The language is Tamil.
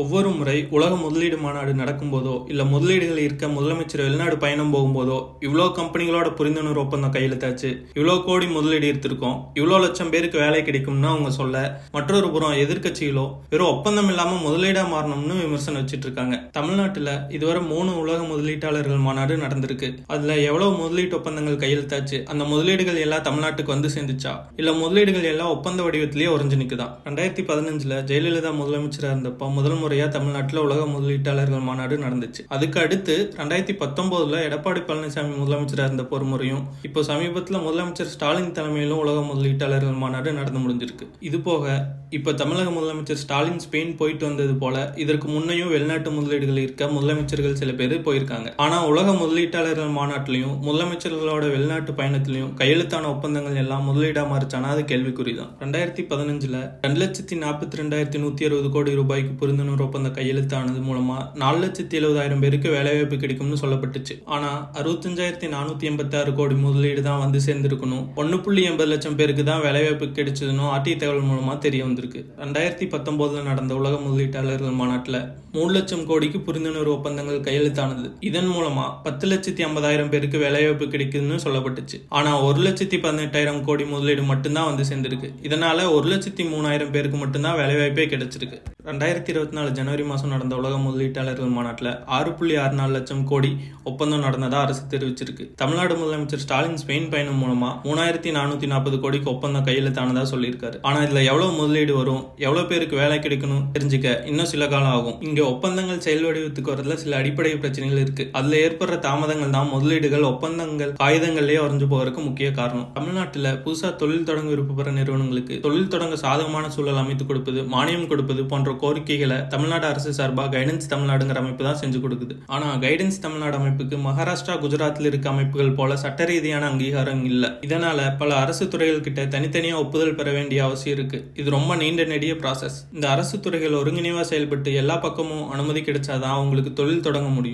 ஒவ்வொரு முறை உலக முதலீடு மாநாடு நடக்கும்போதோ இல்ல முதலீடுகள் இருக்க முதலமைச்சர் வெளிநாடு பயணம் போகும்போதோ இவ்வளோ கம்பெனிகளோட புரிந்துணர்வு ஒப்பந்தம் கையெழுத்தாச்சு, இவ்வளோ கோடி முதலீடு எடுத்திருக்கோம், இவ்வளோ லட்சம் பேருக்கு வேலை கிடைக்கும்னு அவங்க சொல்ல, மற்றொரு புறம் எதிர்க்கட்சிகளோ வெறும் ஒப்பந்தம் இல்லாம முதலீடா மாறணும்னு விமர்சனம் வச்சிட்டு இருக்காங்க. தமிழ்நாட்டுல இதுவரை 3 உலக முதலீட்டாளர்கள் மாநாடு நடந்திருக்கு. அதுல எவ்வளவு முதலீட்டு ஒப்பந்தங்கள் கையெழுத்தாச்சு, அந்த முதலீடுகள் எல்லாம் தமிழ்நாட்டுக்கு வந்து சேர்ந்துச்சா, இல்ல முதலீடுகள் எல்லாம் ஒப்பந்த வடிவத்திலேயே உறைஞ்சு நிக்குதா? 2015 ஜெயலலிதா முதலமைச்சரா இருந்தப்ப முதல் முறையா தமிழ்நாட்டில் உலக முதலீட்டாளர்கள் மாநாடு நடந்துச்சு. அதுக்கு அடுத்து 2019 எடப்பாடி பழனிசாமி முதலமைச்சராக இருந்த ஒரு முறையும், இப்போ சமீபத்தில் முதலமைச்சர் ஸ்டாலின் தலைமையிலும் உலக முதலீட்டாளர்கள் மாநாடு நடந்து முடிஞ்சிருக்கு. இது போக இப்போ தமிழக முதலமைச்சர் ஸ்டாலின் ஸ்பெயின் போயிட்டு வந்தது போல இதற்கு முன்னையும் வெளிநாட்டு முதலீடுகள் இருக்க முதலமைச்சர்கள் சில பேர் போயிருக்காங்க. ஆனா உலக முதலீட்டாளர்கள் மாநாட்டிலையும் முதலமைச்சர்களோட வெளிநாட்டு பயணத்திலையும் கையெழுத்தான ஒப்பந்தங்கள் எல்லாம் முதலீடா மாறிச்சானா அது கேள்விக்குறிதான். 2015 2,42,160 கோடி ரூபாய்க்கு புரிந்துணர்வு ஒப்பந்தம் கையெழுத்தானது மூலமா 4,70,000 பேருக்கு வேலைவாய்ப்பு கிடைக்கும்னு சொல்லப்பட்டுச்சு. ஆனா 65,486 கோடி முதலீடு தான் வந்து சேர்ந்திருக்கணும், 1.80 லட்சம் பேருக்கு தான் வேலைவாய்ப்பு கிடைச்சதுன்னு ஆர்டி தகவல் மூலமா தெரிய வந்திருக்கு. 2019 நடந்த உலக முதலீட்டாளர்கள் மாநாட்டில் 3 லட்சம் கோடிக்கு புரிந்துணர்வு ஒப்பந்தங்கள் கையெழுத்தானது. இதன் மூலமா 10,50,000 பேருக்கு வேலைவாய்ப்பு கிடைக்குதுன்னு சொல்லப்பட்டுச்சு. ஆனா 1,18,000 கோடி முதலீடு மட்டும்தான் வந்து சேர்ந்திருக்கு. இதனால 1,03,000 பேருக்கு மட்டும்தான் வேலைவாய்ப்பே கிடைச்சிருக்கு. 2024 ஜனவரி மாதம் நடந்த உலக முதலீட்டாளர்கள் மாநாட்டில் 6.64 லட்சம் கோடி ஒப்பந்தம் நடந்ததா அரசு தெரிவிச்சிருக்கு. தமிழ்நாடு முதலமைச்சர் ஸ்டாலின் ஸ்பெயின் பயணம் மூலமா 3,440 கோடிக்கு ஒப்பந்தம் கையெழுத்தானதா சொல்லியிருக்காரு. ஆனா இதுல எவ்வளவு முதலீடு வரும், எவ்வளவு பேருக்கு வேலை கிடைக்கணும் தெரிஞ்சுக்க இன்னும் சில காலம் ஆகும். இங்க ஒப்பந்தங்கள் செயல் வடிவத்துக்கு வரதுல சில அடிப்படை பிரச்சனைகள் இருக்கு. அதுல ஏற்படுற தாமதங்கள் தான் முதலீடுகள் ஒப்பந்தங்கள் காகிதங்கள்லயே வரைஞ்சு போவதற்கு முக்கிய காரணம். தமிழ்நாட்டில் புதுசா தொழில் தொடங்க விருப்பப்படுற நிறுவனங்களுக்கு தொழில் தொடங்க சாதகமான சூழல் அமைத்து கொடுப்பது, மானியம் கொடுப்பது போன்ற கோரிக்கைகளை தமிழ்நாடு அரசு சார்பாக கைடன்ஸ் தமிழ்நாடுங்கிற அமைப்பு தான் செஞ்சு கொடுக்குது. ஆனா கைடன்ஸ் தமிழ்நாடு அமைப்புக்கு மகாராஷ்டிரா, குஜராத்தில் இருக்க அமைப்புகள் போல சட்ட ரீதியான அங்கீகாரம் இல்ல. இதனால பல அரசு துறைகள் கிட்ட தனித்தனியா ஒப்புதல் பெற வேண்டிய அவசியம் இருக்கு. இது ரொம்ப நீண்ட நெடிய ப்ராசஸ். இந்த அரசு துறைகள் ஒருங்கிணைவா செயல்பட்டு எல்லா பக்கமும் அனுமதி கிடைச்சாதான் அவங்களுக்கு தொழில் தொடங்க முடியும்.